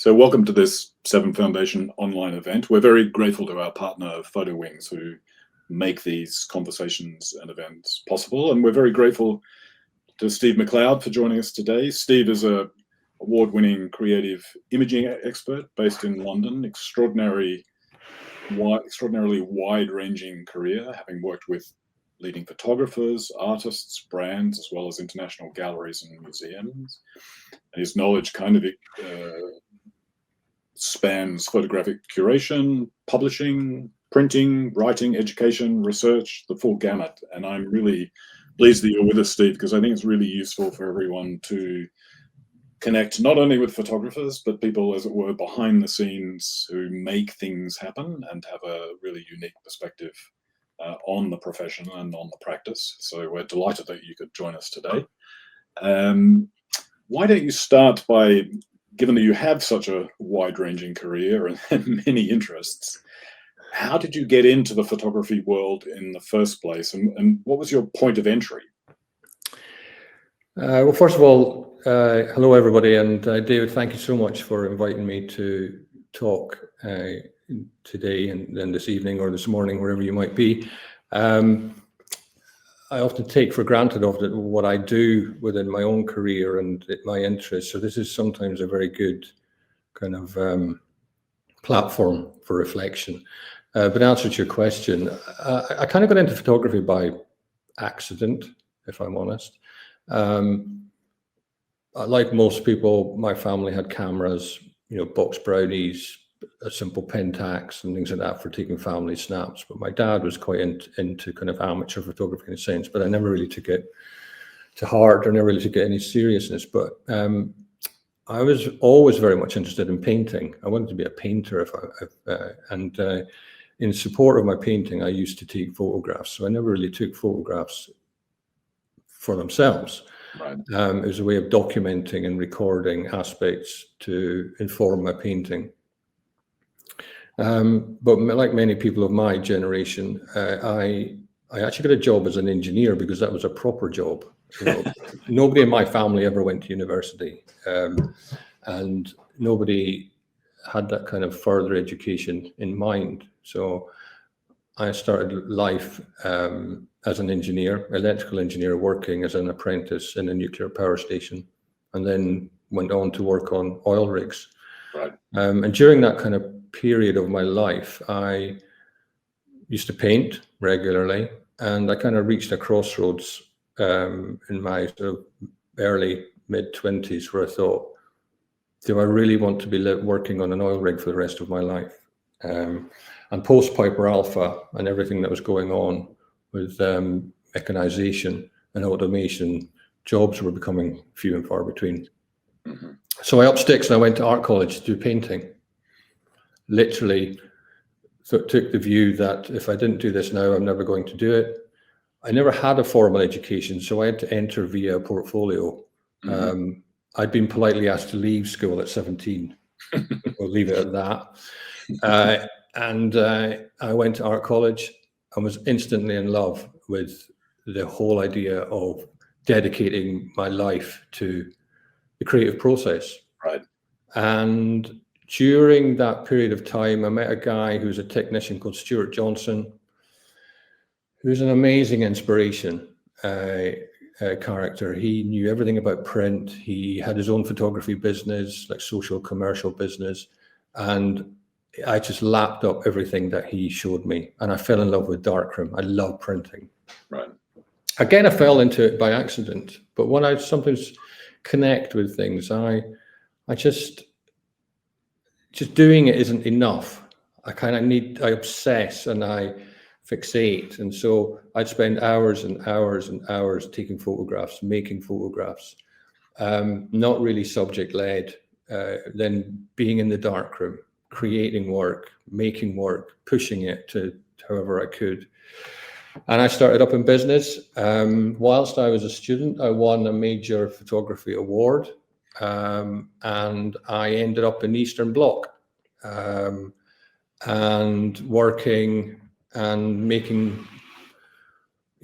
So welcome to this Seven Foundation online event. We're very grateful to our partner Photo Wings, who make these conversations and events possible. And we're very grateful to Steve Macleod for joining us today. Steve is an award-winning creative imaging expert based in London, extraordinarily wide-ranging career, having worked with leading photographers, artists, brands, as well as international galleries and museums. And his knowledge kind of spans photographic curation, publishing, printing, writing, education, research, the full gamut. And I'm really pleased that you're with us, Steve, because I think it's really useful for everyone to connect not only with photographers, but people, as it were, behind the scenes who make things happen and have a really unique perspective on the profession and on the practice. So we're delighted that you could join us today. Why don't you start by, given that you have such a wide-ranging career and many interests, how did you get into the photography world in the first place, and what was your point of entry? Well, first of all, hello everybody, and David, thank you so much for inviting me to talk today and this evening or this morning, wherever you might be. I often take for granted what I do within my own career and my interests. So this is sometimes a very good kind of platform for reflection. But in answer to your question, I kind of got into photography by accident, if I'm honest. Like most people, my family had cameras, box brownies, a simple Pentax and things like that for taking family snaps. But my dad was quite into kind of amateur photography in a sense, but I never really took it to heart or never really took it any seriousness. But I was always very much interested in painting. I wanted to be a painter in support of my painting, I used to take photographs. So I never really took photographs for themselves. Right. It was a way of documenting and recording aspects to inform my painting. But like many people of my generation, I actually got a job as an engineer because that was a proper job. Nobody in my family ever went to university, and nobody had that kind of further education in mind. So I started life as an engineer, electrical engineer, working as an apprentice in a nuclear power station, and then went on to work on oil rigs. Right. And during that kind of period of my life, I used to paint regularly, and I kind of reached a crossroads in my sort of early mid-20s where I thought, do I really want to be working on an oil rig for the rest of my life? And post Piper Alpha and everything that was going on with mechanization and automation, jobs were becoming few and far between. Mm-hmm. So I upped sticks and I went to art college to do painting. Literally took the view that if I didn't do this now, I'm never going to do it. I never had a formal education, so I had to enter via a portfolio. Mm-hmm. I'd been politely asked to leave school at 17. We'll leave it at that. And I went to art college and was instantly in love with the whole idea of dedicating my life to the creative process. Right. And during that period of time, I met a guy who's a technician called Stuart Johnson, who's an amazing inspiration character. He knew everything about print. He had his own photography business, like social commercial business. And I just lapped up everything that he showed me. And I fell in love with darkroom. I love printing. Right. Again, I fell into it by accident. But when I sometimes connect with things, I just doing it isn't enough. I obsess and I fixate. And so I'd spend hours and hours and hours taking photographs, making photographs, not really subject-led, then being in the darkroom, creating work, making work, pushing it to however I could. And I started up in business. Whilst I was a student, I won a major photography award. And I ended up in the Eastern Bloc and working and making,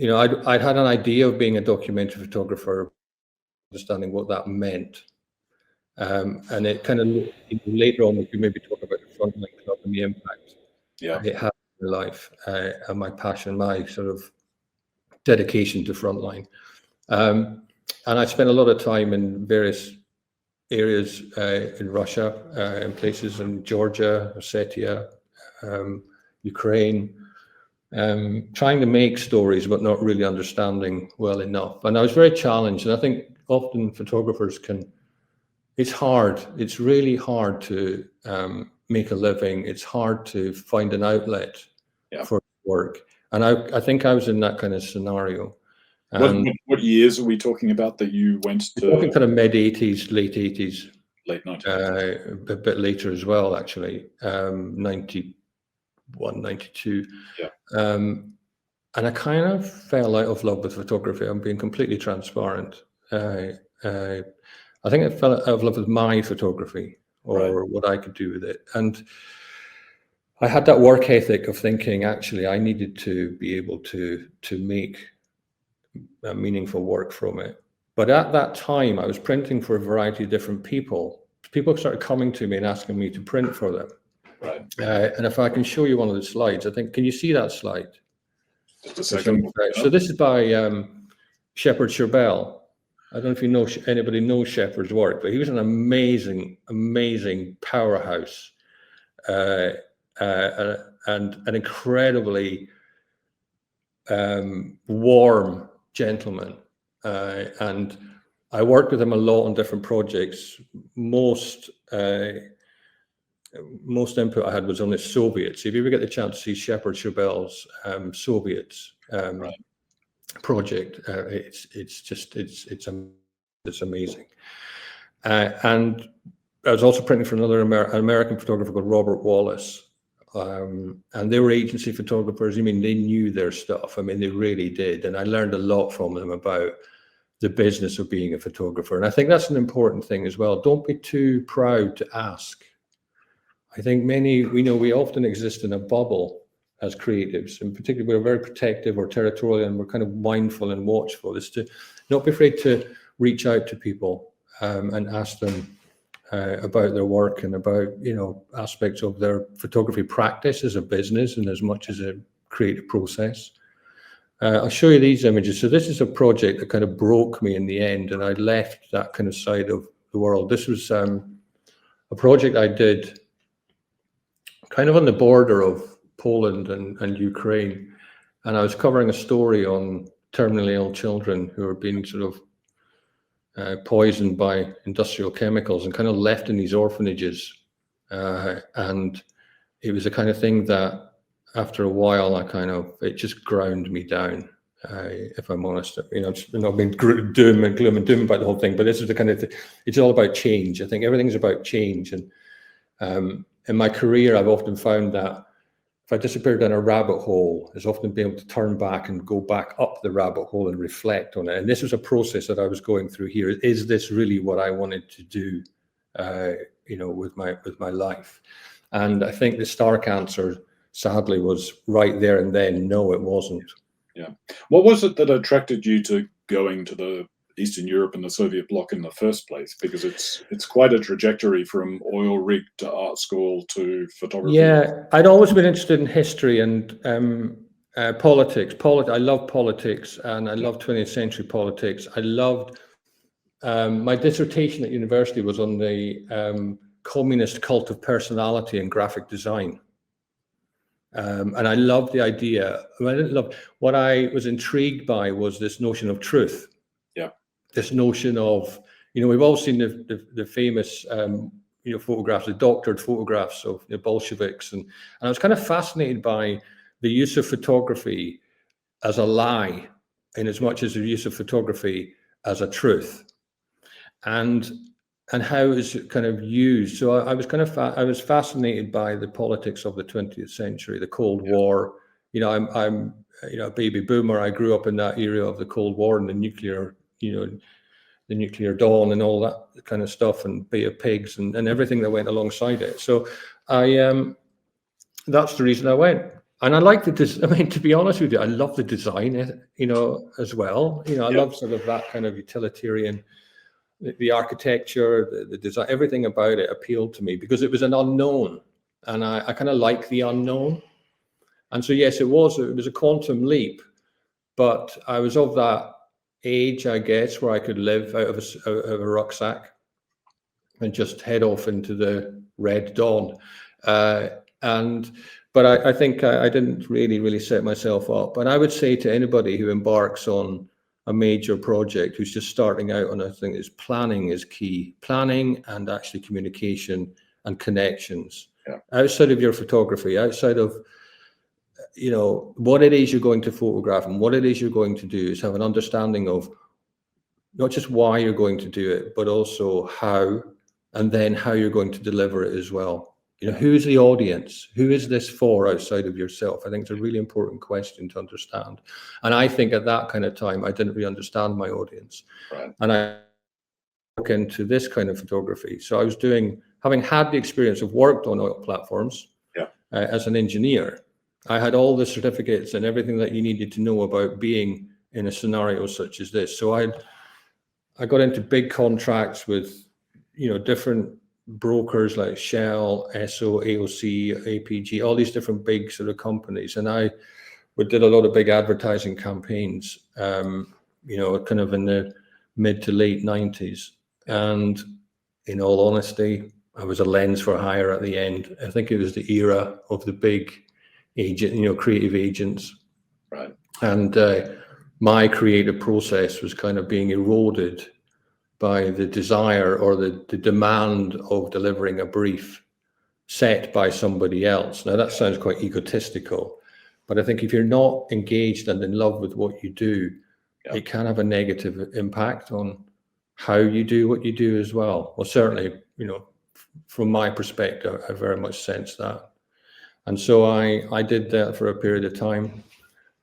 I'd had an idea of being a documentary photographer, understanding what that meant. And it kind of, later on, we could maybe talk about the frontline club and the impact it had in my life, and my passion, my sort of dedication to frontline. And I spent a lot of time in various areas in Russia, in places in Georgia, Ossetia, Ukraine, trying to make stories but not really understanding well enough. And I was very challenged. And I think often photographers it's hard. It's really hard to make a living. It's hard to find an outlet for work. And I think I was in that kind of scenario. What years are we talking about that you went to? Talking kind of mid 80s, late 80s. Late 90s. A bit later as well, actually, 91, 92. Yeah. And I kind of fell out of love with photography. I'm being completely transparent. I think I fell out of love with my photography, or what I could do with it. And I had that work ethic of thinking, actually, I needed to be able to make meaningful work from it. But at that time, I was printing for a variety of different people. People started coming to me and asking me to print for them. Right. And if I can show you one of the slides, I think, can you see that slide? Just a second. So this is by Shepard Sherbell. I don't know if you know, anybody knows Shepard's work, but he was an amazing, amazing powerhouse, and an incredibly warm gentleman. And I worked with him a lot on different projects. Most input I had was on his Soviets. If you ever get the chance to see Shepard Sherbell's Soviets project, it's amazing. And I was also printing for another American photographer called Robert Wallace. And they were agency photographers. I mean, they knew their stuff. I mean, they really did. And I learned a lot from them about the business of being a photographer. And I think that's an important thing as well. Don't be too proud to ask. I think we often exist in a bubble as creatives, and particularly we're very protective or territorial, and we're kind of mindful and watchful. Is to not be afraid to reach out to people and ask them about their work and about, aspects of their photography practice as a business and as much as a creative process. I'll show you these images. So this is a project that kind of broke me in the end, and I left that kind of side of the world. This was a project I did kind of on the border of Poland and Ukraine. And I was covering a story on terminally ill children who are being sort of poisoned by industrial chemicals and kind of left in these orphanages. And it was the kind of thing that after a while, it just ground me down, if I'm honest. It's not been doom and gloom and doom about the whole thing, but this is the kind of it's all about change. I think everything's about change. And in my career, I've often found that if I disappear down a rabbit hole, it's often being able to turn back and go back up the rabbit hole and reflect on it. And this was a process that I was going through here. Is this really what I wanted to do, with my life? And I think the stark answer, sadly, was right there and then, no, it wasn't. Yeah. What was it that attracted you to going to the Eastern Europe and the Soviet bloc in the first place? Because it's quite a trajectory from oil rig to art school to photography. Yeah, I'd always been interested in history and politics. I love politics, and I love 20th century politics. I loved my dissertation at university was on the communist cult of personality in graphic design. And I loved the idea. What I was intrigued by was this notion of truth. Yeah. This notion of, we've all seen the famous, photographs, the doctored photographs of the Bolsheviks. And I was kind of fascinated by the use of photography as a lie, in as much as the use of photography as a truth. And how is it kind of used? So I was fascinated by the politics of the 20th century, the Cold War. I'm a baby boomer. I grew up in that era of the Cold War and the nuclear dawn and all that kind of stuff, and Bay of Pigs and everything that went alongside it. So that's the reason I went. And I like to be honest with you, I love the design, as well. I love sort of that kind of utilitarian the architecture, the design, everything about it appealed to me because it was an unknown, and I kind of like the unknown. And so, yes, it was a quantum leap, but I was of that age, I guess, where I could live out of a rucksack and just head off into the red dawn. But I think I didn't really set myself up. And I would say to anybody who embarks on a major project, who's just starting out on a thing, is planning is key. Planning and actually communication and connections. Yeah. Outside of your photography, outside of what it is you're going to photograph and what it is you're going to do, is have an understanding of not just why you're going to do it, but also how, and then how you're going to deliver it as well. Who's the audience? Who is this for outside of yourself? I think it's a really important question to understand. And I think at that kind of time, I didn't really understand my audience. Right. And I look into this kind of photography. So I was having had the experience of worked on oil platforms as an engineer. I had all the certificates and everything that you needed to know about being in a scenario such as this. So I got into big contracts with, different brokers like Shell, Esso, AOC, APG, all these different big sort of companies. And I did a lot of big advertising campaigns, kind of in the mid to late 90s. And in all honesty, I was a lens for hire at the end. I think it was the era of the big agent, creative agents. Right. And my creative process was kind of being eroded by the desire or the demand of delivering a brief set by somebody else. Now that sounds quite egotistical, but I think if you're not engaged and in love with what you do, it can have a negative impact on how you do what you do as well. Well, certainly, from my perspective, I very much sense that. And so I did that for a period of time.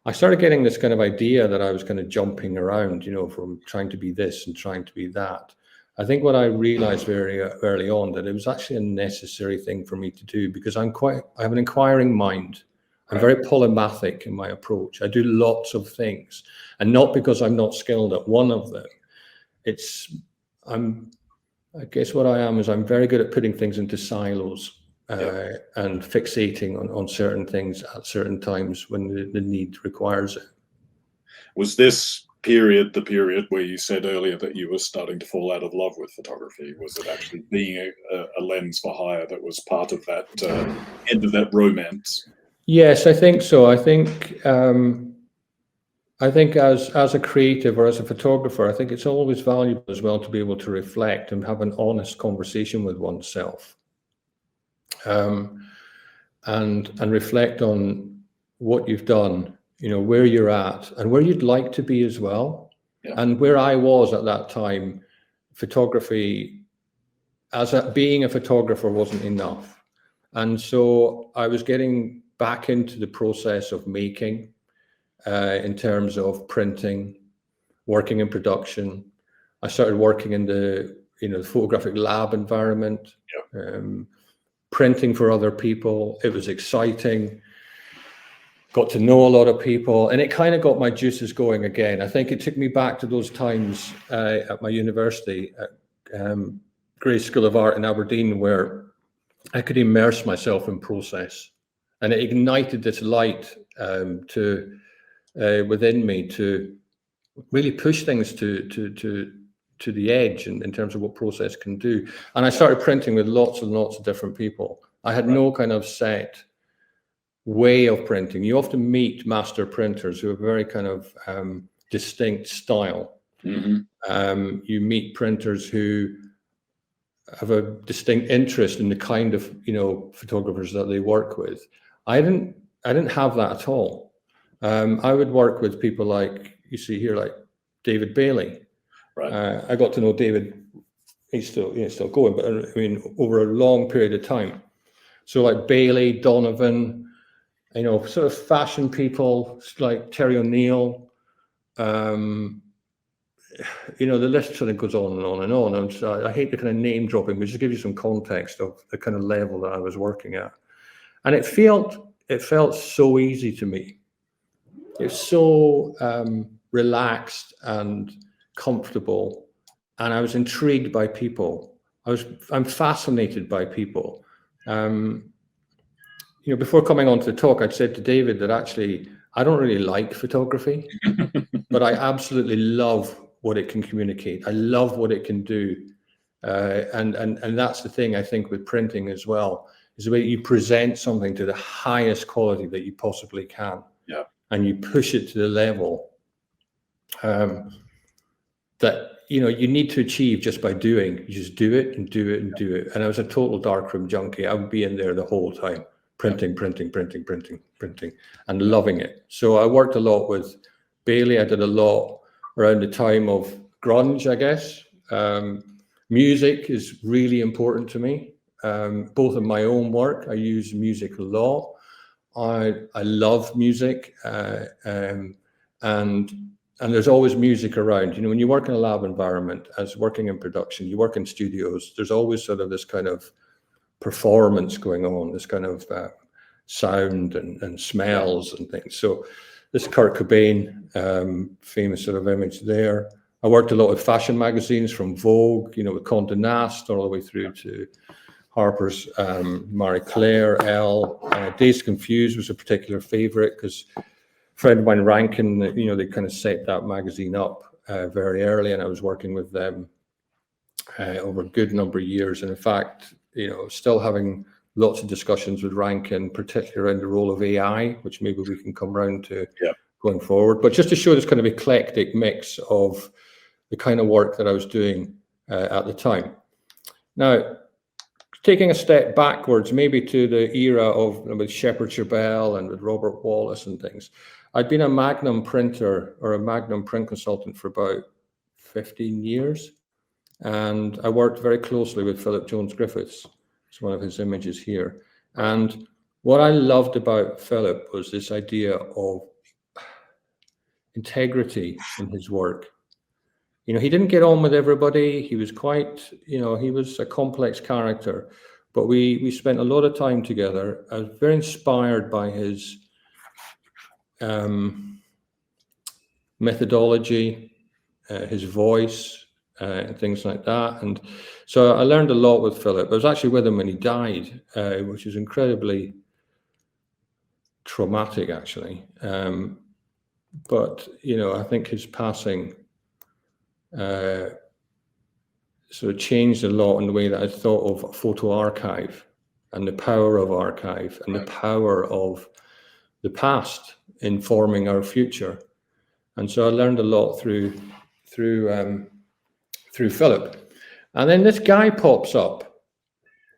I started getting this kind of idea that I was kind of jumping around, from trying to be this and trying to be that. I think what I realized very early on, that it was actually a necessary thing for me to do, because I have an inquiring mind. I'm very polymathic in my approach. I do lots of things, and not because I'm not skilled at one of them. I guess what I am is I'm very good at putting things into silos. And fixating on certain things at certain times when the need requires it. Was this period the period where you said earlier that you were starting to fall out of love with photography? Was it actually being a lens for hire that was part of that end of that romance? Yes, I think so. I think as a creative or as a photographer, I think it's always valuable as well to be able to reflect and have an honest conversation with oneself. And reflect on what you've done, where you're at and where you'd like to be as well. Yeah. And where I was at that time, photography, being a photographer wasn't enough. And so I was getting back into the process of making, in terms of printing, working in production. I started working in the photographic lab environment. Yeah. Printing for other people. It was exciting. Got to know a lot of people, and it kind of got my juices going again. I think it took me back to those times at my university at Grey School of Art in Aberdeen, where I could immerse myself in process, and it ignited this light within me to really push things to the edge in terms of what process can do. And I started printing with lots and lots of different people. I had no kind of set way of printing. You often meet master printers who have a very kind of distinct style. Mm-hmm. You meet printers who have a distinct interest in the kind of photographers that they work with. I didn't have that at all. I would work with people like you see here, like David Bailey. Right. I got to know David. He's still going, but I mean, over a long period of time. So like Bailey, Donovan, sort of fashion people like Terry O'Neill. The list sort of goes on and on and on. And so I hate the kind of name dropping, but just to give you some context of the kind of level that I was working at. And it felt so easy to me. It's so relaxed and comfortable and I was intrigued by people. I'm fascinated by people. Before coming on to the talk, I'd said to David that actually I don't really like photography, but I absolutely love what it can communicate. I love what it can do. And that's the thing, I think, with printing as well, is the way you present something to the highest quality that you possibly can. Yeah. And you push it to the level that you need to achieve just by doing. You just do it and do it and do it. And I was a total darkroom junkie. I would be in there the whole time, printing, and loving it. So I worked a lot with Bailey. I did a lot around the time of grunge, I guess. Music is really important to me, both in my own work. I use music a lot. I love music, and there's always music around. When you work in a lab environment, as working in production, you work in studios, there's always sort of this kind of performance going on, this kind of sound and smells and things. So this Kurt Cobain, famous sort of image there. I worked a lot with fashion magazines, from Vogue, with Condé Nast, all the way through to Harper's, Marie Claire, Elle. Days Confused was a particular favorite because friend of mine, Rankin, they kind of set that magazine up very early, and I was working with them over a good number of years. And in fact, still having lots of discussions with Rankin, particularly around the role of AI, which maybe we can come around to going forward. But just to show this kind of eclectic mix of the kind of work that I was doing at the time. Now, taking a step backwards, maybe to the era of with Shepard Shabelle and with Robert Wallace and things. I'd been a Magnum printer or a Magnum print consultant for about 15 years. And I worked very closely with Philip Jones Griffiths. It's one of his images here. And what I loved about Philip was this idea of integrity in his work. He didn't get on with everybody. He was quite, he was a complex character, but we spent a lot of time together. I was very inspired by his methodology, his voice, and things like that. And so I learned a lot with Philip. I was actually with him when he died, which is incredibly traumatic, actually. But, I think his passing sort of changed a lot in the way that I thought of photo archive and the power of archive and the power of the past informing our future. And so I learned a lot through Philip. And then this guy pops up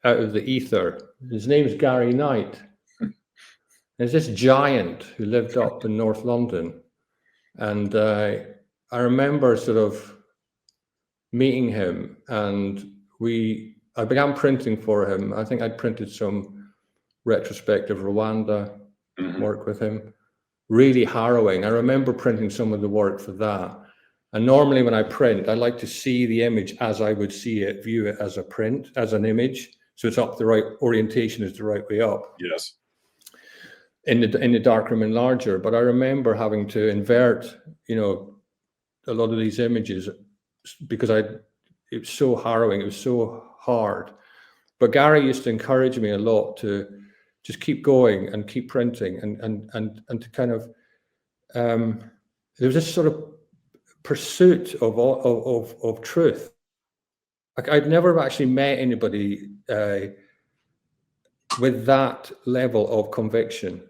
out of the ether. His name is Gary Knight. There's this giant who lived up in North London. And I remember sort of meeting him, and I began printing for him. I think I'd printed some retrospective Rwanda work with him. Really harrowing. I remember printing some of the work for that. And normally when I print, I like to see the image as I would see it, view it as a print, as an image. So it's up the right orientation is the right way up. Yes. In the darkroom enlarger. But I remember having to invert, a lot of these images because it was so harrowing, it was so hard. But Gary used to encourage me a lot to just keep going and keep printing and to kind of there was this sort of pursuit of truth. I'd never actually met anybody with that level of conviction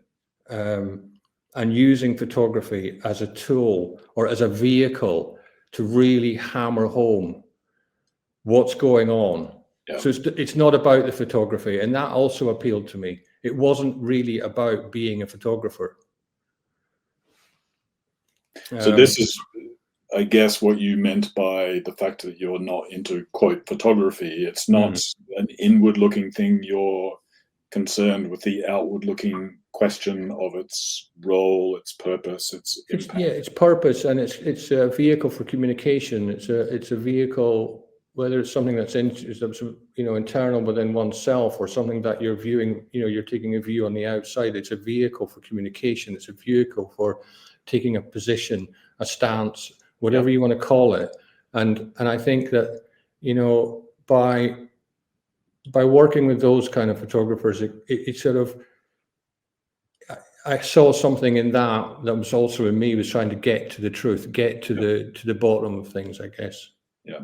and using photography as a tool or as a vehicle to really hammer home what's going on. Yeah. So it's not about the photography, and that also appealed to me. It wasn't really about being a photographer. So this is, I guess, what you meant by the fact that you're not into, quote, photography. It's not an inward-looking thing. You're concerned with the outward-looking question of its role, its purpose, its impact. Its purpose, and it's a vehicle for communication. It's a vehicle, whether it's something that's internal within oneself or something that you're viewing. You're taking a view on the outside. It's a vehicle for communication. It's a vehicle for taking a position, a stance, whatever you want to call it. And I think that, you know, by working with those kind of photographers, it sort of, I saw something in that was also in me, was trying to get to the truth, get to the bottom of things, I guess. Yeah.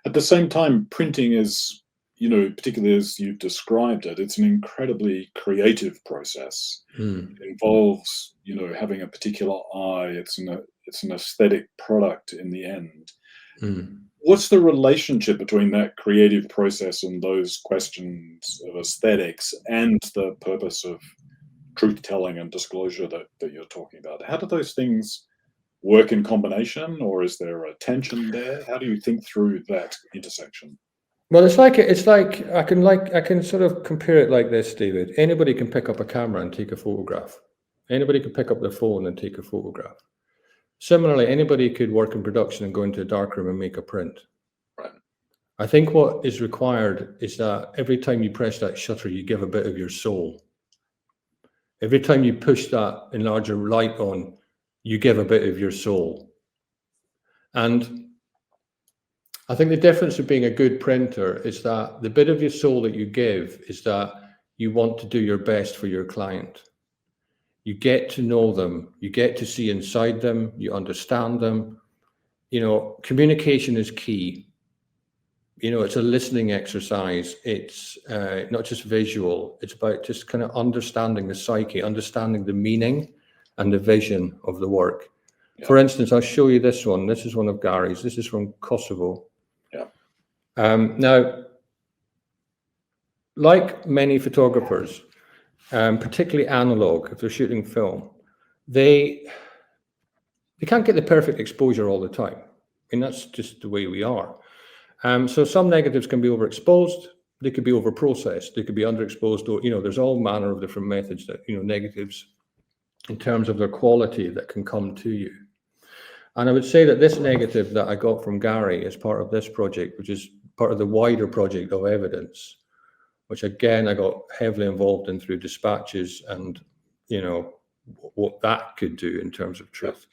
At the same time, printing is, you know, particularly as you've described it, it's an incredibly creative process. Mm. It involves, you know, having a particular eye. It's an aesthetic product in the end. Mm. What's the relationship between that creative process and those questions of aesthetics and the purpose of truth telling and disclosure that you're talking about? How do those things work in combination, or is there a tension there? How do you think through that intersection? Well, it's like I can sort of compare it like this, David. Anybody can pick up a camera and take a photograph. Anybody can pick up their phone and take a photograph. Similarly, anybody could work in production and go into a darkroom and make a print. Right. I think what is required is that every time you press that shutter, you give a bit of your soul. Every time you push that enlarger light on, you give a bit of your soul. And I think the difference of being a good printer is that the bit of your soul that you give is that you want to do your best for your client. You get to know them, you get to see inside them, you understand them. You know, communication is key. You know, it's a listening exercise. It's not just visual. It's about just kind of understanding the psyche, understanding the meaning and the vision of the work. Yeah. For instance, I'll show you this one. This is one of Gary's. This is from Kosovo. Yeah. Now, like many photographers, particularly analog, if they're shooting film, they can't get the perfect exposure all the time. I mean, that's just the way we are. So some negatives can be overexposed, they could be overprocessed, they could be underexposed, or, you know, there's all manner of different methods that, you know, negatives in terms of their quality that can come to you. And I would say that this negative that I got from Gary as part of this project, which is part of the wider project of evidence, which again, I got heavily involved in through dispatches and, you know, what that could do in terms of truth.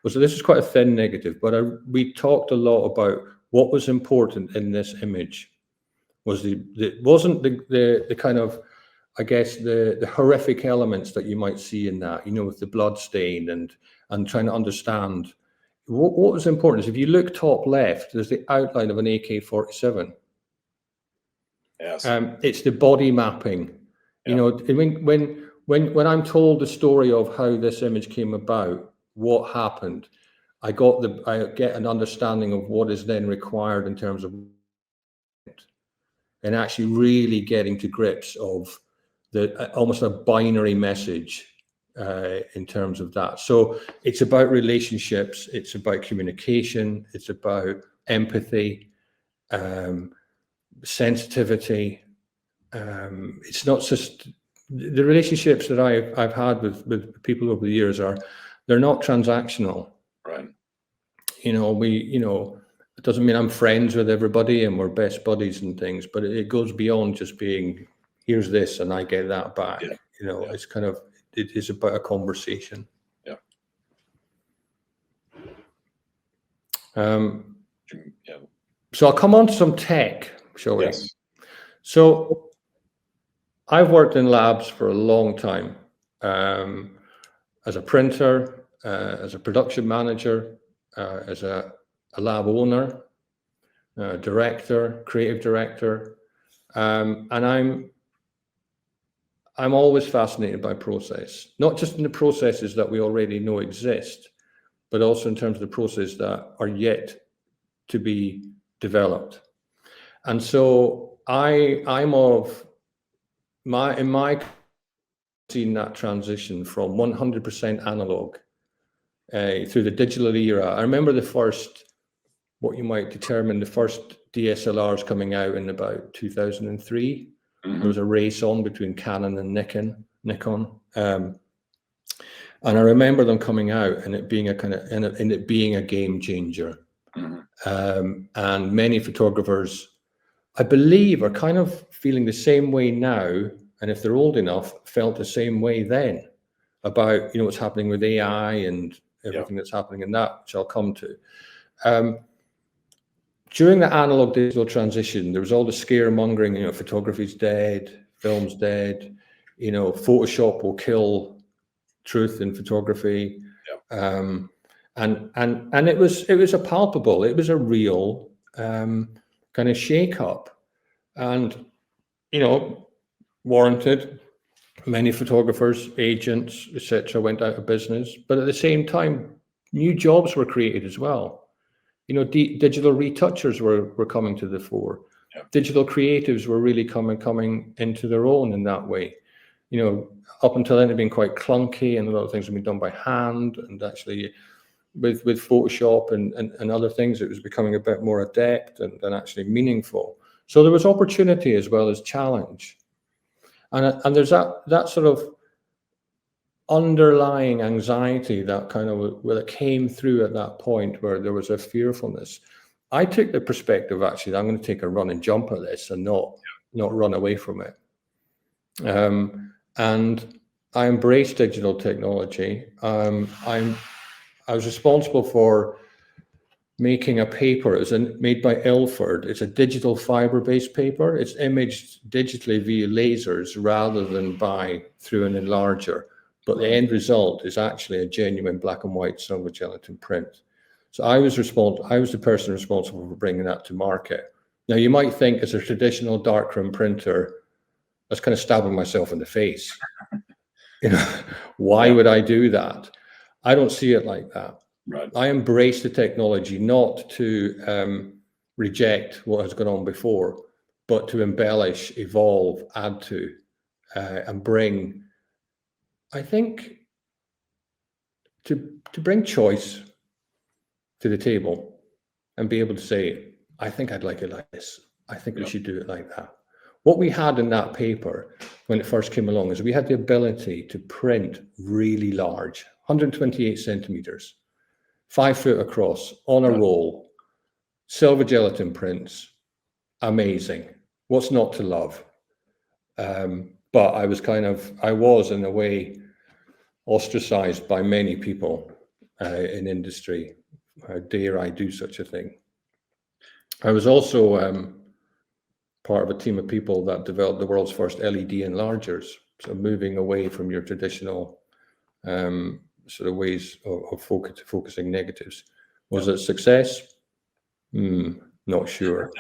Well, so this is quite a thin negative, but we talked a lot about what was important in this image was wasn't the kind of, I guess, the horrific elements that you might see in that, you know, with the blood stain and trying to understand what was important is if you look top left, there's the outline of an AK-47. Yes. It's the body mapping. You know, when I'm told the story of how this image came about, what happened, I get an understanding of what is then required in terms of, and actually really getting to grips of the almost a binary message in terms of that. So it's about relationships, it's about communication, it's about empathy, sensitivity. It's not just the relationships that I've had with people over the years they're not transactional. Right. You know, it doesn't mean I'm friends with everybody and we're best buddies and things, but it goes beyond just being, here's this and I get that back. Yeah. You know, it's kind of, it is about a conversation. Yeah. So I'll come on to some tech, shall we? Yes. So I've worked in labs for a long time, as a printer, as a production manager, as a lab owner, director, creative director, and I'm always fascinated by process, not just in the processes that we already know exist, but also in terms of the processes that are yet to be developed. And so I'm in my seen that transition from 100% analog through the digital era. I remember the first, what you might determine, the first DSLRs coming out in about 2003. Mm-hmm. There was a race on between Canon and Nikon. And I remember them coming out and it being a game changer. Mm-hmm. And many photographers, I believe, are kind of feeling the same way now, and if they're old enough, felt the same way then about, you know, what's happening with AI and everything that's happening in that, which I'll come to. during the analog digital transition, there was all the scaremongering, you know, photography's dead, film's dead, you know, Photoshop will kill truth in photography. And it was a palpable, it was a real kind of shake up, and, you know, warranted. Many photographers, agents, etc., went out of business, but at the same time, new jobs were created as well. You know, digital retouchers were coming to the fore. Digital creatives were really coming into their own in that way. You know, up until then, it had been quite clunky, and a lot of things had been done by hand, and actually with Photoshop and other things, it was becoming a bit more adept and actually meaningful. So there was opportunity as well as challenge. And there's that sort of underlying anxiety that kind of that came through at that point where there was a fearfulness. I took the perspective, actually, that I'm going to take a run and jump at this and not run away from it. And I embraced digital technology. I was responsible for making a paper. It was made by Ilford. It's a digital fiber-based paper. It's imaged digitally via lasers rather than through an enlarger. But the end result is actually a genuine black and white silver gelatin print. So I was the person responsible for bringing that to market. Now, you might think as a traditional darkroom printer, that's kind of stabbing myself in the face. You know, why would I do that? I don't see it like that. Right. I embrace the technology not to reject what has gone on before, but to embellish, evolve, add to, and bring, I think, to bring choice to the table and be able to say, I think I'd like it like this. I think we should do it like that. What we had in that paper when it first came along is we had the ability to print really large, 128 centimeters, 5 foot across on a roll, silver gelatin prints, amazing. What's not to love? But I was in a way ostracized by many people in industry. How dare I do such a thing? I was also part of a team of people that developed the world's first LED enlargers. So moving away from your traditional sort of ways of focusing negatives. Was it a success? Not sure.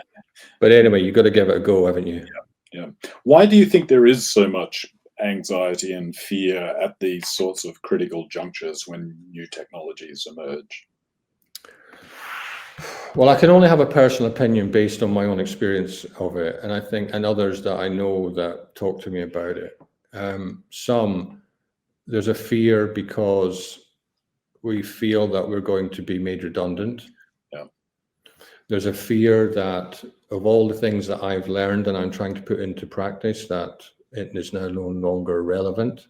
But anyway, you've got to give it a go, haven't you? Yeah. Why do you think there is so much anxiety and fear at these sorts of critical junctures when new technologies emerge? Well, I can only have a personal opinion based on my own experience of it, and I think, and others that I know that talk to me about it. There's a fear because we feel that we're going to be made redundant. Yeah. There's a fear that of all the things that I've learned and I'm trying to put into practice, that it is now no longer relevant.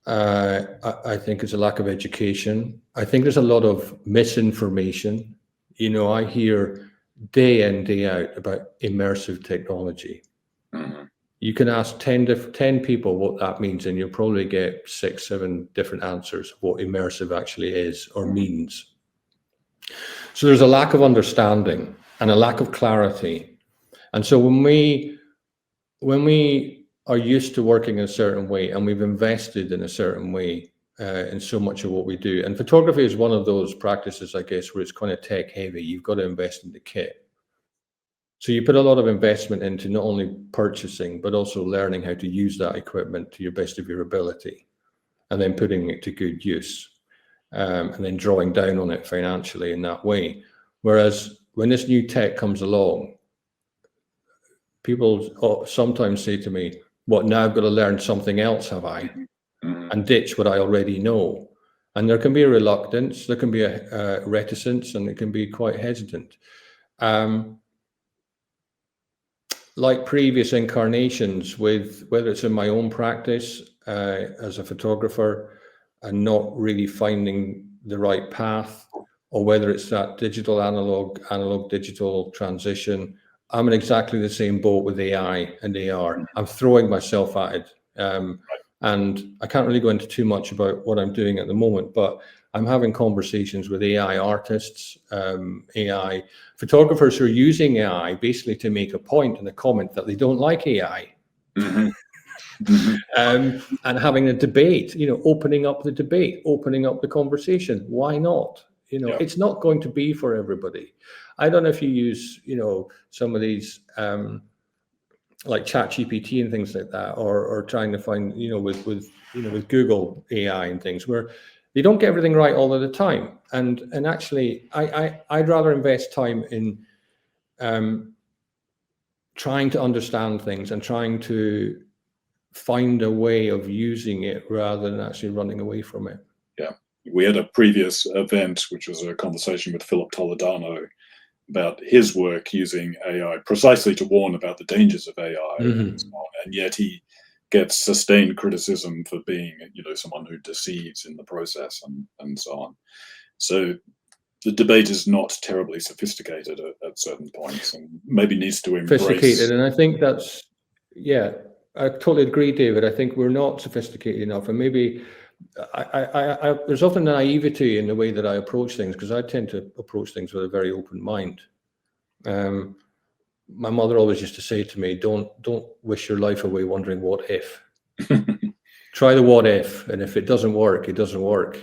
I think it's a lack of education. I think there's a lot of misinformation. You know, I hear day in, day out about immersive technology. Mm-hmm. You can ask 10 people what that means, and you'll probably get 6, 7 different answers of what immersive actually is or means. So there's a lack of understanding and a lack of clarity. And so when we are used to working in a certain way and we've invested in a certain way in so much of what we do, and photography is one of those practices, I guess, where it's kind of tech heavy. You've got to invest in the kit. So you put a lot of investment into not only purchasing, but also learning how to use that equipment to your best of your ability, and then putting it to good use, and then drawing down on it financially in that way. Whereas when this new tech comes along, people sometimes say to me, what, now I've got to learn something else, have I? Mm-hmm. And ditch what I already know. And there can be a reluctance, there can be a reticence, and it can be quite hesitant. Like previous incarnations, with whether it's in my own practice as a photographer and not really finding the right path, or whether it's that digital analog digital transition, I'm in exactly the same boat with AI and AR. I'm throwing myself at it. And I can't really go into too much about what I'm doing at the moment, but I'm having conversations with AI artists, AI photographers who are using AI basically to make a point and a comment that they don't like AI. Mm-hmm. Mm-hmm. And having a debate, opening up the debate, opening up the conversation. Why not? Yeah. It's not going to be for everybody. I don't know if you use, some of these like ChatGPT and things like that, or trying to find, with Google AI and things, where they don't get everything right all of the time. And actually, I'd rather invest time in trying to understand things and trying to find a way of using it rather than actually running away from it. Yeah. We had a previous event, which was a conversation with Philip Toledano about his work using AI precisely to warn about the dangers of AI, and so on. And yet he gets sustained criticism for being, someone who deceives in the process and so on. So the debate is not terribly sophisticated at certain points, and maybe needs to embrace. Sophisticated, and I think that's, yeah, I totally agree, David. I think we're not sophisticated enough, and maybe there's often naivety in the way that I approach things, because I tend to approach things with a very open mind. My mother always used to say to me, "Don't wish your life away wondering what if." Try the what if, and if it doesn't work, it doesn't work.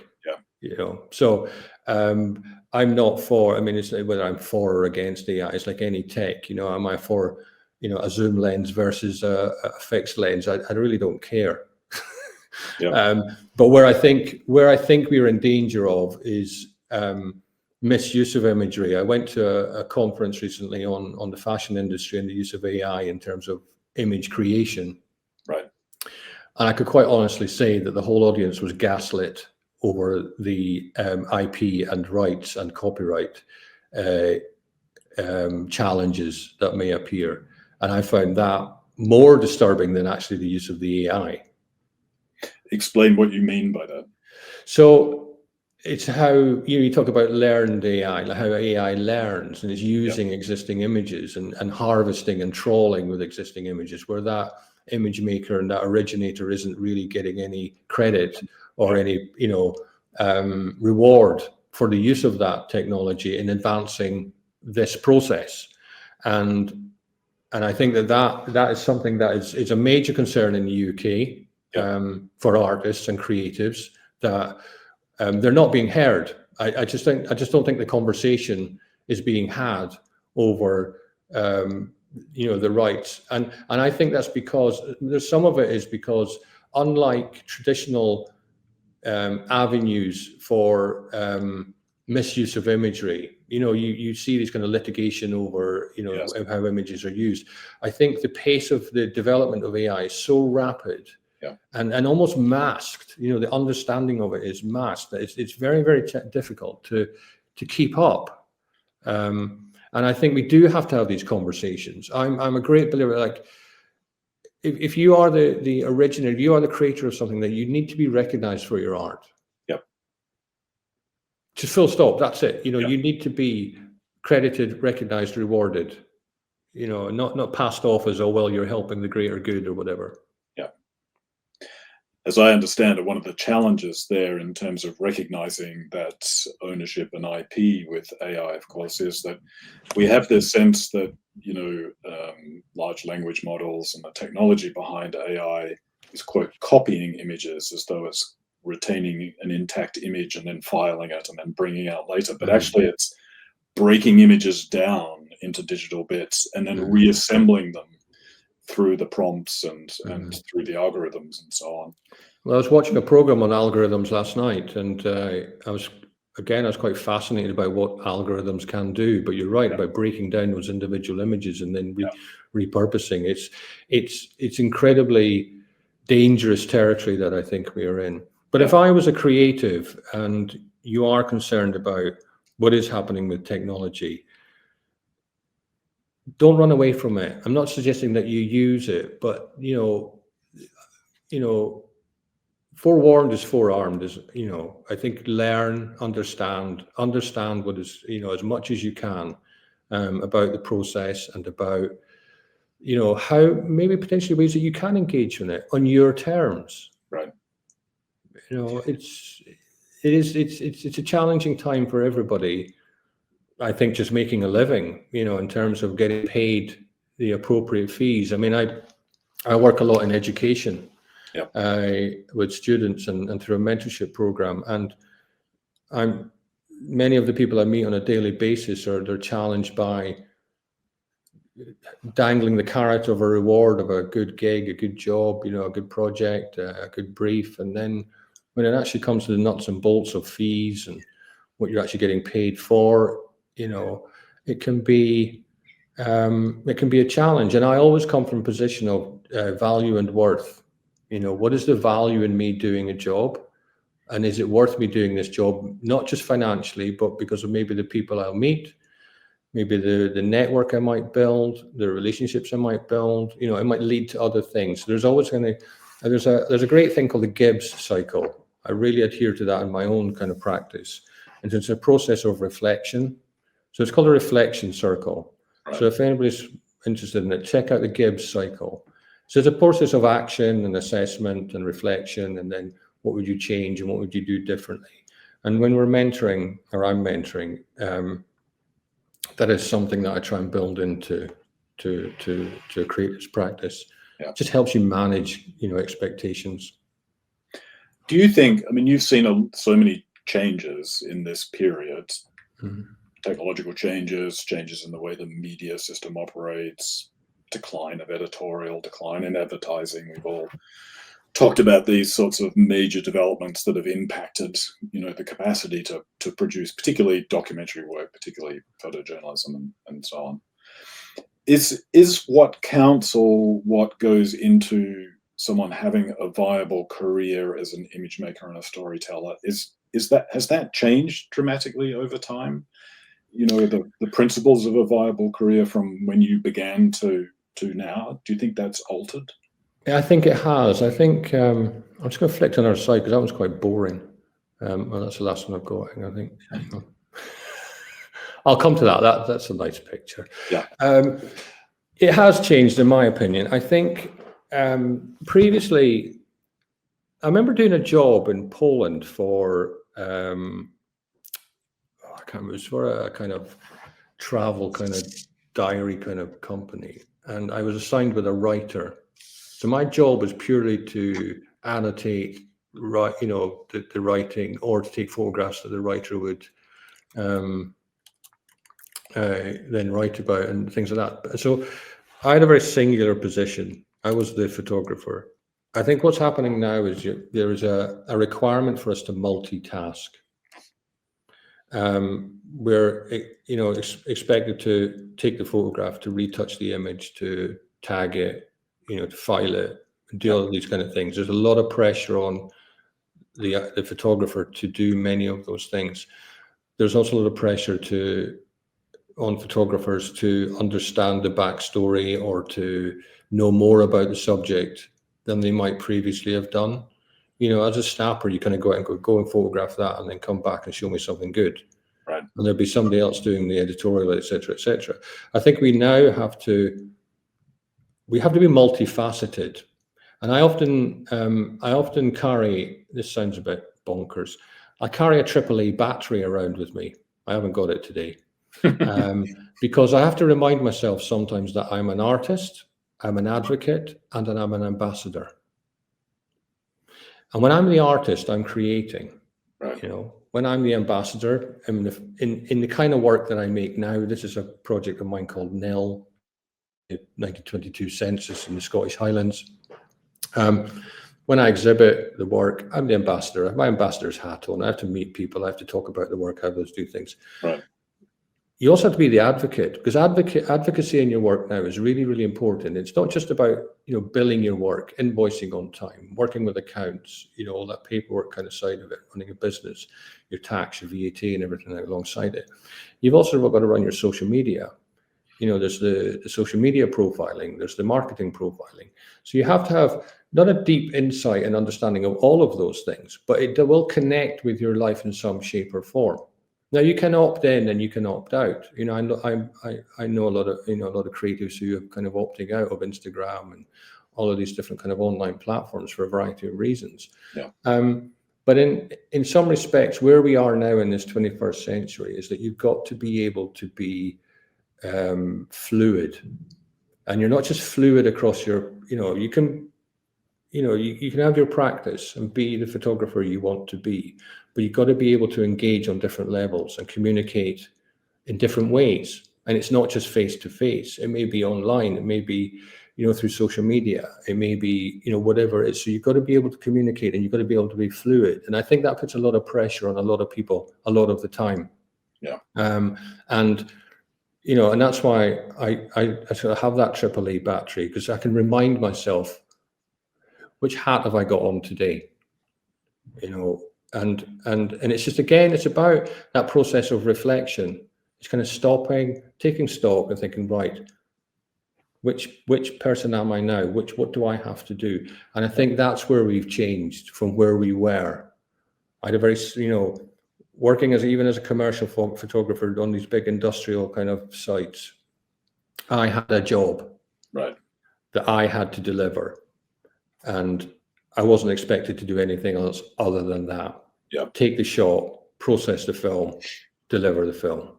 Yeah. So I'm not for. I mean, it's whether I'm for or against AI. It's like any tech. Am I for a zoom lens versus a fixed lens? I really don't care. Yeah. But where I think we're in danger of is misuse of imagery. I went to a conference recently on the fashion industry and the use of AI in terms of image creation. Right. And I could quite honestly say that the whole audience was gaslit over the IP and rights and copyright challenges that may appear. And I found that more disturbing than actually the use of the AI. Explain what you mean by that. So it's how you talk about learned AI, like how AI learns and is using existing images and harvesting and trawling with existing images, where that image maker and that originator isn't really getting any credit or any reward for the use of that technology in advancing this process. And I think that is something that is a major concern in the UK for artists and creatives, that they're not being heard. I just don't think the conversation is being had over the rights, and I think that's because there's some of it is because, unlike traditional avenues for misuse of imagery, you see this kind of litigation over how images are used. I think the pace of the development of AI is so rapid and almost masked. The understanding of it is masked. It's very, very difficult to keep up. And I think we do have to have these conversations. I'm a great believer, like, if you are the originator, you are the creator of something, that you need to be recognized for your art. Yep. Just full stop. That's it. You need to be credited, recognized, rewarded. Not passed off as, oh well, you're helping the greater good or whatever. Yeah. As I understand it, one of the challenges there in terms of recognizing that ownership and IP with AI, of course, is that we have this sense that large language models and the technology behind AI is, quote, copying images as though it's retaining an intact image and then filing it and then bringing out later. But actually it's breaking images down into digital bits and then reassembling them through the prompts and through the algorithms and so on. Well, I was watching a program on algorithms last night, and I was quite fascinated by what algorithms can do. But you're right about breaking down those individual images and then repurposing. It's incredibly dangerous territory that I think we are in. But if I was a creative and you are concerned about what is happening with technology, don't run away from it. I'm not suggesting that you use it, but forewarned is forearmed. I think learn, understand what is, as much as you can about the process and about how maybe potentially ways that you can engage in it on your terms. Right. it's a challenging time for everybody. I think just making a living, in terms of getting paid the appropriate fees. I mean, I work a lot in education, Yep. with students and through a mentorship program, and many of the people I meet on a daily basis they're challenged by dangling the carrot of a reward of a good gig, a good job, a good project, a good brief, and then when it actually comes to the nuts and bolts of fees and what you're actually getting paid for, it can be a challenge. And I always come from a position of value and worth. What is the value in me doing a job? And is it worth me doing this job, not just financially, but because of maybe the people I'll meet, maybe the network I might build, the relationships I might build, it might lead to other things. So there's always there's a great thing called the Gibbs cycle. I really adhere to that in my own kind of practice. And it's a process of reflection. So it's called a reflection circle. Right. So if anybody's interested in it, check out the Gibbs cycle. So it's a process of action and assessment and reflection, and then what would you change and what would you do differently? And when we're mentoring, or I'm mentoring, that is something that I try and build into to create this practice. Yeah. It just helps you manage, expectations. Do you think, I mean, you've seen so many changes in this period, technological changes in the way the media system operates, decline of editorial, decline in advertising. We've all talked about these sorts of major developments that have impacted, the capacity to produce, particularly documentary work, particularly photojournalism and so on. Is what counts, or what goes into someone having a viable career as an image maker and a storyteller, has that changed dramatically over time? The principles of a viable career from when you began to now. Do you think that's altered? I think it has. I think I'm just going to flick to another side because that was quite boring. Well, that's the last one I've got. I think I'll come to that. That's a nice picture. Yeah. It has changed, in my opinion. I think previously, I remember doing a job in Poland for I can't remember. It was for a kind of travel kind of diary kind of company, and I was assigned with a writer. So my job was purely to annotate, the writing, or to take photographs that the writer would then write about and things like that. So I had a very singular position. I was the photographer. I think what's happening now is there is a requirement for us to multitask. We're expected to take the photograph, to retouch the image, to tag it, to file it, and do all these kind of things. There's a lot of pressure on the photographer to do many of those things. There's also a lot of pressure on photographers to understand the backstory or to know more about the subject than they might previously have done. As a snapper, you kind of go out and go and photograph that and then come back and show me something good. Right. And there'll be somebody else doing the editorial, et cetera, et cetera. I think we now have to be multifaceted. And I often carry, this sounds a bit bonkers, I carry a AAA battery around with me. I haven't got it today. Because I have to remind myself sometimes that I'm an artist, I'm an advocate, and I'm an ambassador. And when I'm the artist, I'm creating. Right. When I'm the ambassador, in the kind of work that I make now, this is a project of mine called NEL, the 1922 census in the Scottish Highlands. When I exhibit the work, I'm the ambassador. I have my ambassador's hat on. I have to meet people. I have to talk about the work, how those do things. Right. You also have to be the advocate, because advocacy in your work now is really, really important. It's not just about, billing your work, invoicing on time, working with accounts, all that paperwork kind of side of it, running a business, your tax, your VAT and everything alongside it. You've also got to run your social media. There's the social media profiling, there's the marketing profiling. So you have to have not a deep insight and understanding of all of those things, but it will connect with your life in some shape or form. Now you can opt in and you can opt out. I know a lot of creatives who are kind of opting out of Instagram and all of these different kind of online platforms for a variety of reasons. Yeah. But in some respects, where we are now in this 21st century is that you've got to be able to be fluid, and you're not just fluid across your, you can have your practice and be the photographer you want to be, but you've got to be able to engage on different levels and communicate in different ways. And it's not just face to face. It may be online. It may be, through social media. It may be, whatever it is. So you've got to be able to communicate, and you've got to be able to be fluid. And I think that puts a lot of pressure on a lot of people a lot of the time. Yeah. And that's why I sort of have that AAA battery, because I can remind myself, which hat have I got on today? And it's just, again, it's about that process of reflection. It's kind of stopping, taking stock and thinking, right, which person am I now? What do I have to do? And I think that's where we've changed from where we were. I had a very, working even as a commercial photographer on these big industrial kind of sites, I had a job that I had to deliver, and I wasn't expected to do anything else other than that. Yeah. Take the shot, process the film, deliver the film.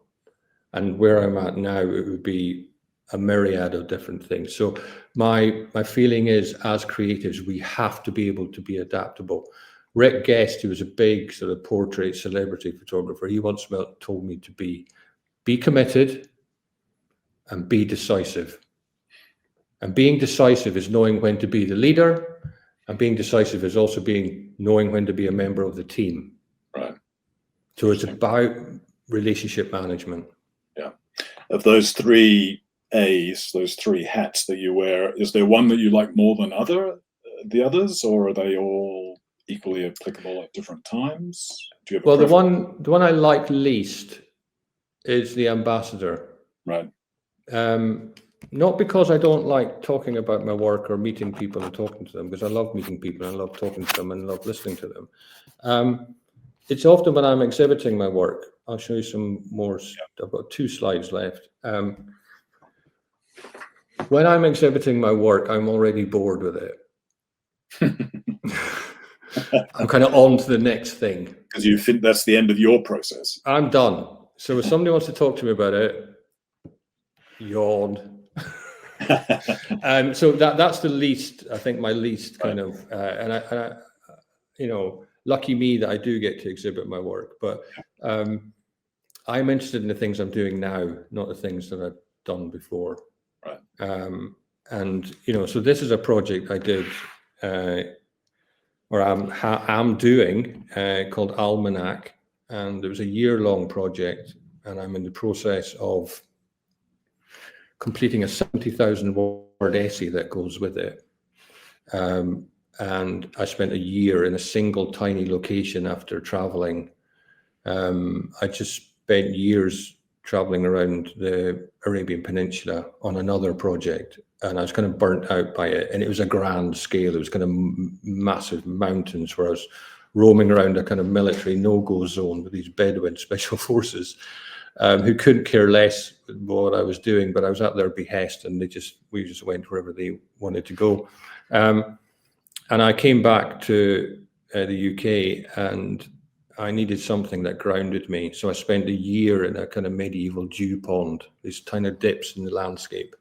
And where I'm at now, it would be a myriad of different things. So my feeling is, as creatives, we have to be able to be adaptable. Rick Guest, who was a big sort of portrait celebrity photographer, he once told me to be committed and be decisive. And being decisive is knowing when to be the leader, and being decisive is also knowing when to be a member of the team. Right. So it's about relationship management. Yeah. Of those three A's, those three hats that you wear, is there one that you like more than the others, or are they all equally applicable at different times? Do you have the one I like least is the ambassador. Right. Not because I don't like talking about my work or meeting people and talking to them, because I love meeting people and I love talking to them and love listening to them. It's often when I'm exhibiting my work. I'll show you some more. I've got 2 slides left. When I'm exhibiting my work, I'm already bored with it. I'm kind of on to the next thing. Because you think that's the end of your process. I'm done. So if somebody wants to talk to me about it, yawn. So that's the least, I think, my least kind of, and I, lucky me that I do get to exhibit my work, but I'm interested in the things I'm doing now, not the things that I've done before. Right. And so this is a project I did, or I'm doing, called Almanac, and it was a year-long project, and I'm in the process of completing a 70,000-word essay that goes with it. And I spent a year in a single tiny location after traveling. I just spent years traveling around the Arabian Peninsula on another project, and I was kind of burnt out by it. And it was a grand scale. It was kind of massive mountains where I was roaming around a kind of military no-go zone with these Bedouin special forces, who couldn't care less what I was doing, but I was at their behest, and we just went wherever they wanted to go. And I came back to the UK, and I needed something that grounded me. So I spent a year in a kind of medieval dew pond, these tiny dips in the landscape,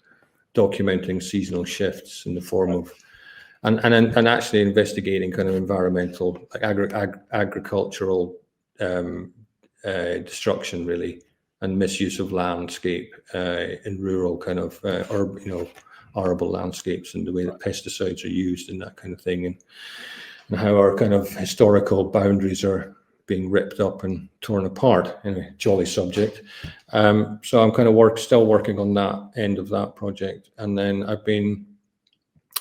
documenting seasonal shifts in the form of, and actually investigating kind of environmental, like agricultural destruction, really, and misuse of landscape in rural kind of, arable landscapes, and the way that pesticides are used and that kind of thing, and how our kind of historical boundaries are being ripped up and torn apart. Anyway, jolly subject. So I'm kind of still working on that end of that project, and then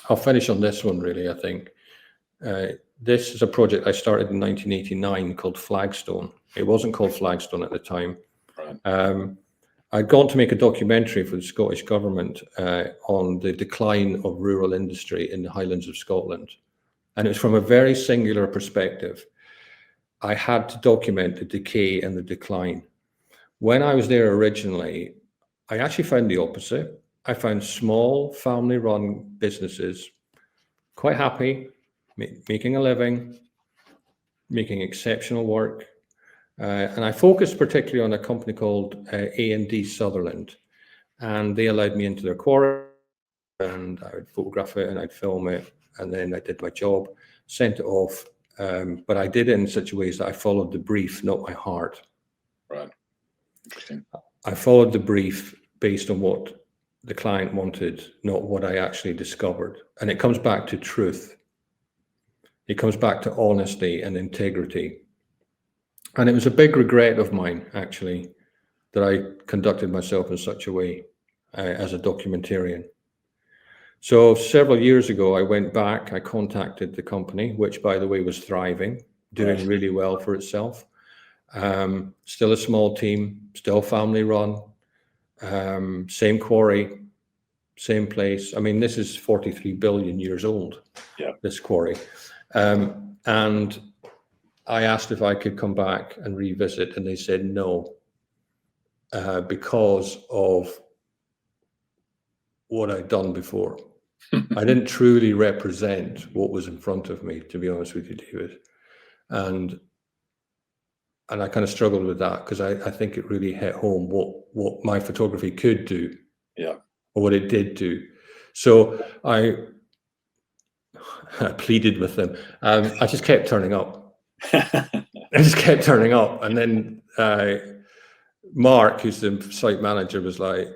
I'll finish on this one, really, I think. This is a project I started in 1989 called Flagstone. It wasn't called Flagstone at the time. Right. I'd gone to make a documentary for the Scottish government on the decline of rural industry in the Highlands of Scotland. And it was from a very singular perspective. I had to document the decay and the decline. When I was there originally, I actually found the opposite. I found small family-run businesses quite happy, making a living, making exceptional work. And I focused particularly on a company called A&D Sutherland, and they allowed me into their quarry, and I would photograph it and I'd film it, and then I did my job, sent it off. But I did it in such a way that I followed the brief, not my heart. Right. Interesting. I followed the brief based on what the client wanted, not what I actually discovered. And it comes back to truth. It comes back to honesty and integrity. And it was a big regret of mine, actually, that I conducted myself in such a way as a documentarian. So several years ago, I went back, I contacted the company, which, by the way, was thriving, doing really well for itself. Still a small team, still family run, same quarry, same place. I mean, this is 43 billion years old, this quarry. And I asked if I could come back and revisit, and they said no, because of what I'd done before. I didn't truly represent what was in front of me, to be honest with you, David. And I kind of struggled with that, because I think it really hit home what my photography could do, or what it did do. So I pleaded with them. I just kept turning up. I just kept turning up. And then Mark, who's the site manager, was like,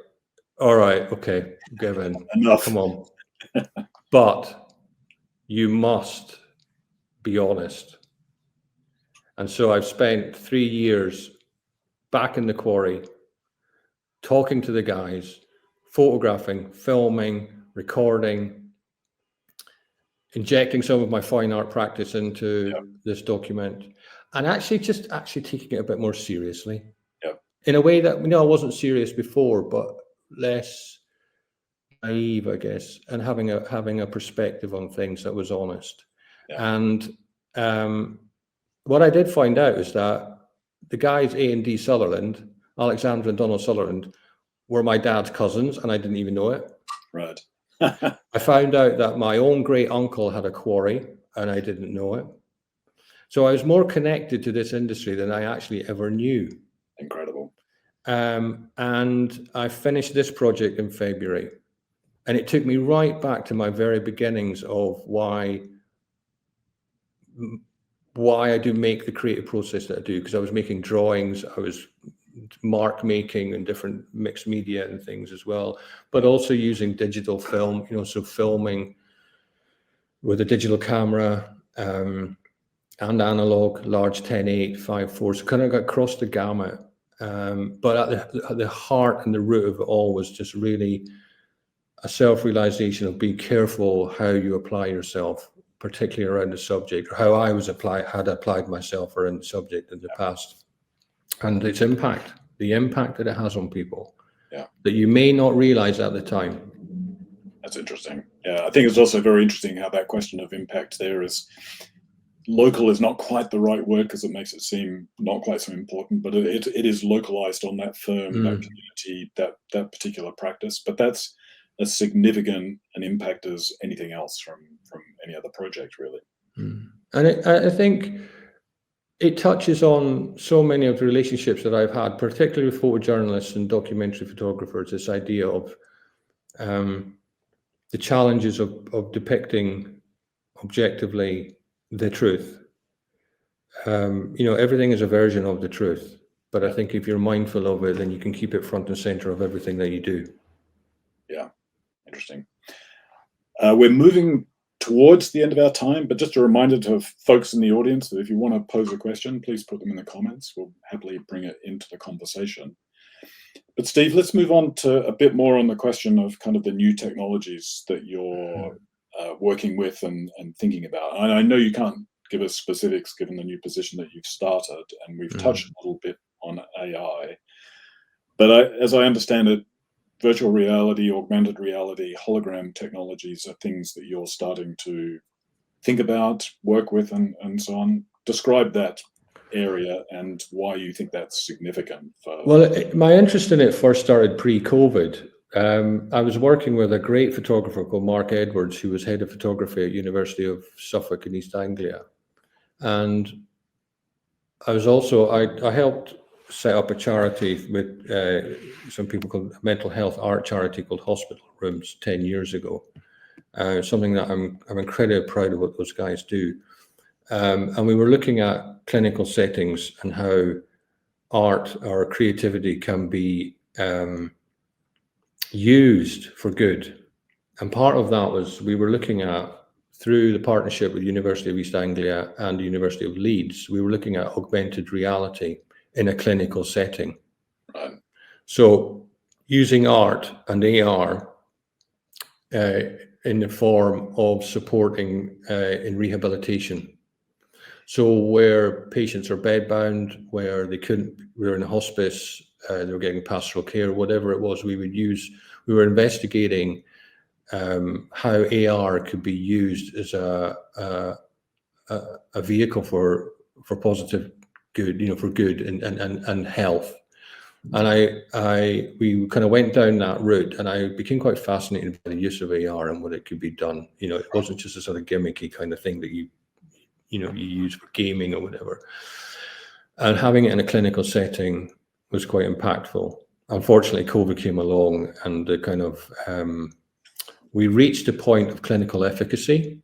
all right, okay, give in. Enough. Come on. But you must be honest. And so I've spent 3 years back in the quarry, talking to the guys, photographing, filming, recording, injecting some of my fine art practice into this document, and actually taking it a bit more seriously. In a way that, I wasn't serious before, but less naive, I guess, and having a perspective on things that was honest. And what I did find out is that the guys A&D Sutherland, Alexander and Donald Sutherland, were my dad's cousins, and I didn't even know it. Right. I found out that my own great uncle had a quarry, and I didn't know it. So I was more connected to this industry than I actually ever knew. Incredible. And I finished this project in February, and it took me right back to my very beginnings of why I do make the creative process that I do, because I was making drawings, I was mark making and different mixed media and things as well, but also using digital film, so filming with a digital camera and analog, large 10:8, 5:4, so kind of got across the gamut. But at the heart and the root of it all was just really a self-realization of being careful how you apply yourself, particularly around the subject, or how I had applied myself around the subject in the past, and its impact, the impact that it has on people, that you may not realize at the time. That's interesting. Yeah, I think it's also very interesting how that question of impact there is, local is not quite the right word, because it makes it seem not quite so important, but it is localized on that firm, that community, that particular practice. But that's as significant an impact as anything else from any other project, really. And I think it touches on so many of the relationships that I've had, particularly with photojournalists and documentary photographers, this idea of the challenges of depicting objectively the truth. Everything is a version of the truth, but I think if you're mindful of it, then you can keep it front and center of everything that you do. Yeah. Interesting. We're moving towards the end of our time, but just a reminder to folks in the audience that if you want to pose a question, please put them in the comments. We'll happily bring it into the conversation. But Steve, let's move on to a bit more on the question of kind of the new technologies that you're working with and thinking about. And I know you can't give us specifics given the new position that you've started, and we've touched a little bit on AI. But as I understand it, virtual reality, augmented reality, hologram technologies are things that you're starting to think about, work with, and so on. Describe that area and why you think that's significant. My interest in it first started pre-COVID. I was working with a great photographer called Mark Edwards, who was head of photography at University of Suffolk in East Anglia. And I was also, I helped set up a charity with some people called mental health art charity called Hospital Rooms 10 years ago. Something that I'm incredibly proud of what those guys do. And we were looking at clinical settings and how art or creativity can be used for good. And part of that was we were looking at, through the partnership with the University of East Anglia and the University of Leeds, we were looking at augmented reality in a clinical setting. Right. So using art and AR in the form of supporting in rehabilitation. So where patients are bedbound, where they we were in a hospice, they were getting pastoral care, whatever it was, we were investigating how AR could be used as a vehicle for positive good, for good and health. And we kind of went down that route, and I became quite fascinated by the use of AR and what it could be done. It wasn't just a sort of gimmicky kind of thing that you use for gaming or whatever. And having it in a clinical setting was quite impactful. Unfortunately, COVID came along, and the kind of we reached a point of clinical efficacy,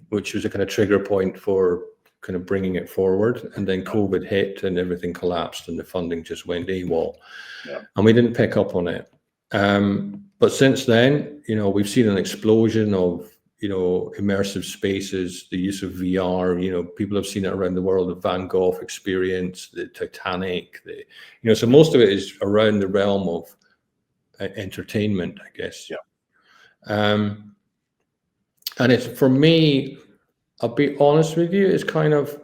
which was a kind of trigger point for kind of bringing it forward. And then COVID hit and everything collapsed and the funding just went AWOL. Yeah. And we didn't pick up on it. But since then, we've seen an explosion of, immersive spaces, the use of VR, people have seen it around the world, the Van Gogh experience, the Titanic, so most of it is around the realm of entertainment, I guess. Yeah. And it's, for me, I'll be honest with you, it's kind of,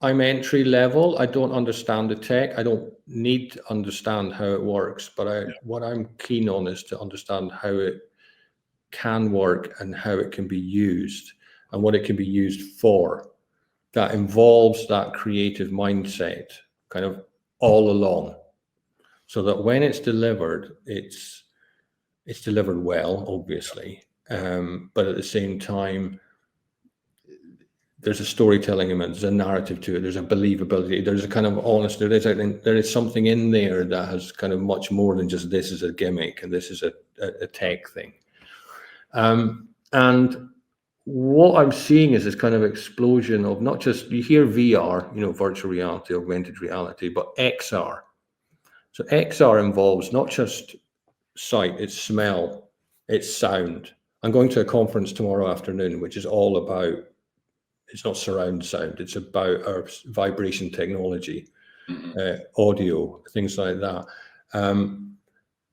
I'm entry level. I don't understand the tech. I don't need to understand how it works, but what I'm keen on is to understand how it can work and how it can be used and what it can be used for. That involves that creative mindset kind of all along, so that when it's delivered, it's delivered well, obviously, but at the same time, there's a storytelling element, there's a narrative to it, there's a believability, there's a kind of honest, there is something in there that has kind of much more than just this is a gimmick and this is a tech thing. And what I'm seeing is this kind of explosion of not just, you hear VR, virtual reality, augmented reality, but XR. So XR involves not just sight, it's smell, it's sound. I'm going to a conference tomorrow afternoon, which is all about, it's not surround sound, it's about our vibration technology, audio, things like that. And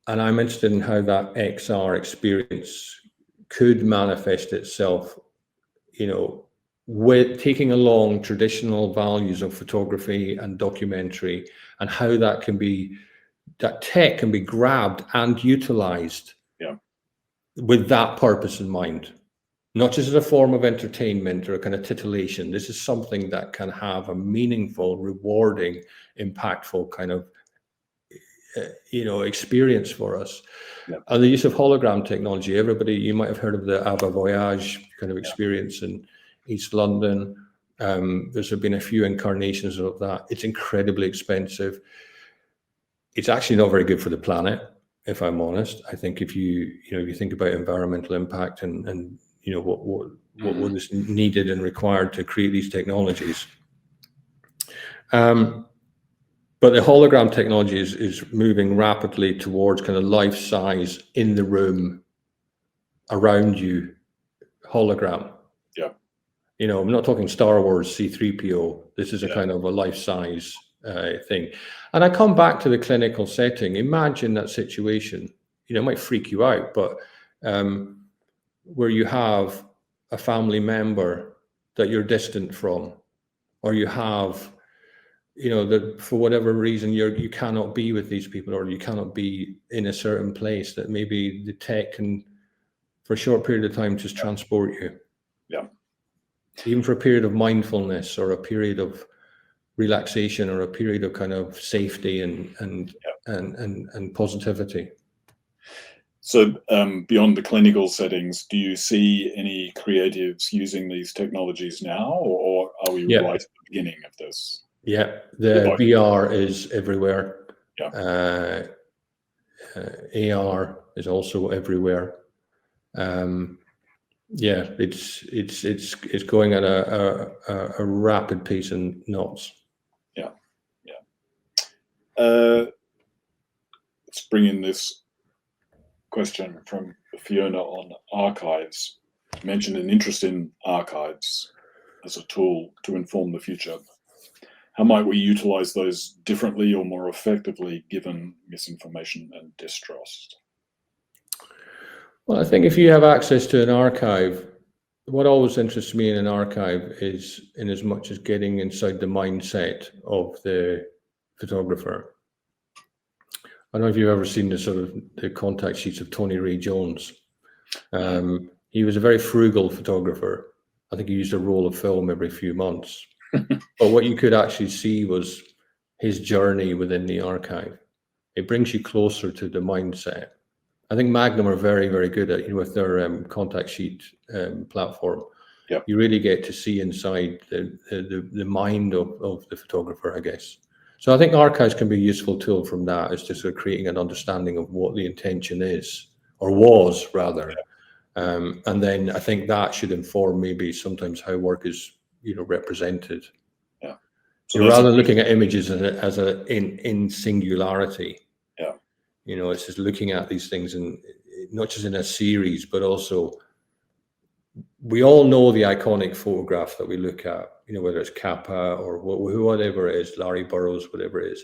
I'm interested in how that XR experience could manifest itself, with taking along traditional values of photography and documentary, and how that tech can be grabbed and utilized with that purpose in mind. Not just as a form of entertainment or a kind of titillation. This is something that can have a meaningful, rewarding, impactful kind of, experience for us. Yeah. And the use of hologram technology. Everybody, you might have heard of the Ava Voyage kind of experience in East London. There's been a few incarnations of that. It's incredibly expensive. It's actually not very good for the planet, if I'm honest. I think if you think about environmental impact and what is needed and required to create these technologies. But the hologram technology is moving rapidly towards kind of life size, in the room, around you, hologram. Yeah. I'm not talking Star Wars C-3PO. This is a kind of a life size thing. And I come back to the clinical setting. Imagine that situation. It might freak you out, but where you have a family member that you're distant from, or you have, that for whatever reason you cannot be with these people, or you cannot be in a certain place, that maybe the tech can, for a short period of time, just transport you. Yeah. Even for a period of mindfulness, or a period of relaxation, or a period of kind of safety and positivity. So beyond the clinical settings, do you see any creatives using these technologies now, or are we right at the beginning of this? Yeah, the VR is everywhere. Yeah. AR is also everywhere. Yeah, it's going at a rapid pace and knots. Yeah, yeah. Let's bring in this question from Fiona on archives. You mentioned an interest in archives as a tool to inform the future. How might we utilize those differently or more effectively given misinformation and distrust? Well, I think if you have access to an archive, what always interests me in an archive is in as much as getting inside the mindset of the photographer. I don't know if you've ever seen the contact sheets of Tony Ray Jones. He was a very frugal photographer. I think he used a roll of film every few months. But what you could actually see was his journey within the archive. It brings you closer to the mindset. I think Magnum are very, very good at, with their contact sheet platform. Yep. You really get to see inside the mind of the photographer, I guess. So I think archives can be a useful tool from that, is just sort of creating an understanding of what the intention is, or was rather. And then I think that should inform maybe sometimes how work is, represented. Yeah. So rather than looking at images as in singularity. Yeah. It's just looking at these things, and not just in a series, but also we all know the iconic photograph that we look at, whether it's Kappa or whatever it is, Larry Burroughs, whatever it is.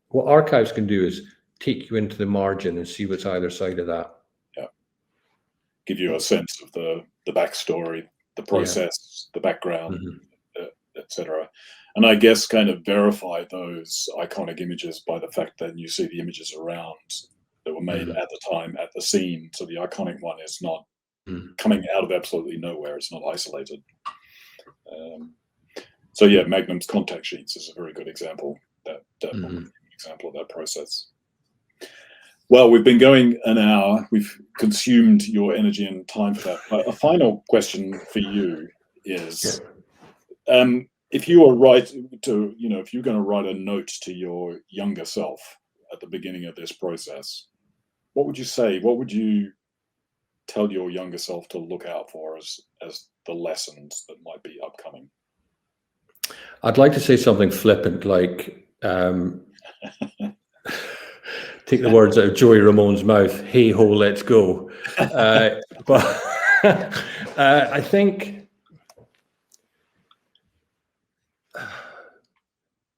What archives can do is take you into the margin and see what's either side of that. Yeah. Give you a sense of the backstory, the process, the background, etc. And I guess kind of verify those iconic images by the fact that you see the images around that were made at the time, at the scene. So the iconic one is not coming out of absolutely nowhere. It's not isolated. So yeah, Magnum's contact sheets is a very good example. Example of that process. Well, we've been going an hour. We've consumed your energy and time for that. But a final question for you is, if you were if you're going to write a note to your younger self at the beginning of this process, what would you say? What would you tell your younger self to look out for as the lessons that might be upcoming? I'd like to say something flippant like, take the words out of Joey Ramone's mouth, hey ho, let's go. But I think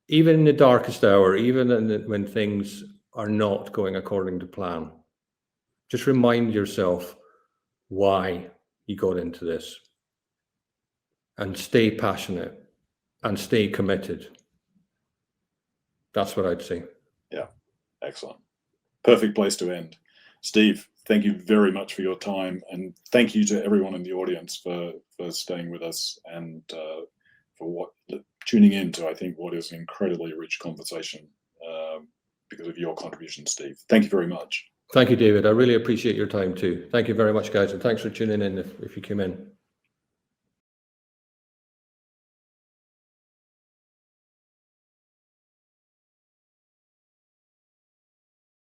even in the darkest hour, even when things are not going according to plan, just remind yourself why you got into this, and stay passionate and stay committed. That's what I'd say. Yeah, excellent. Perfect place to end. Steve, thank you very much for your time, and thank you to everyone in the audience for staying with us and for tuning in to, I think, what is an incredibly rich conversation because of your contribution, Steve. Thank you very much. Thank you, David. I really appreciate your time too. Thank you very much, guys, and thanks for tuning in if you came in.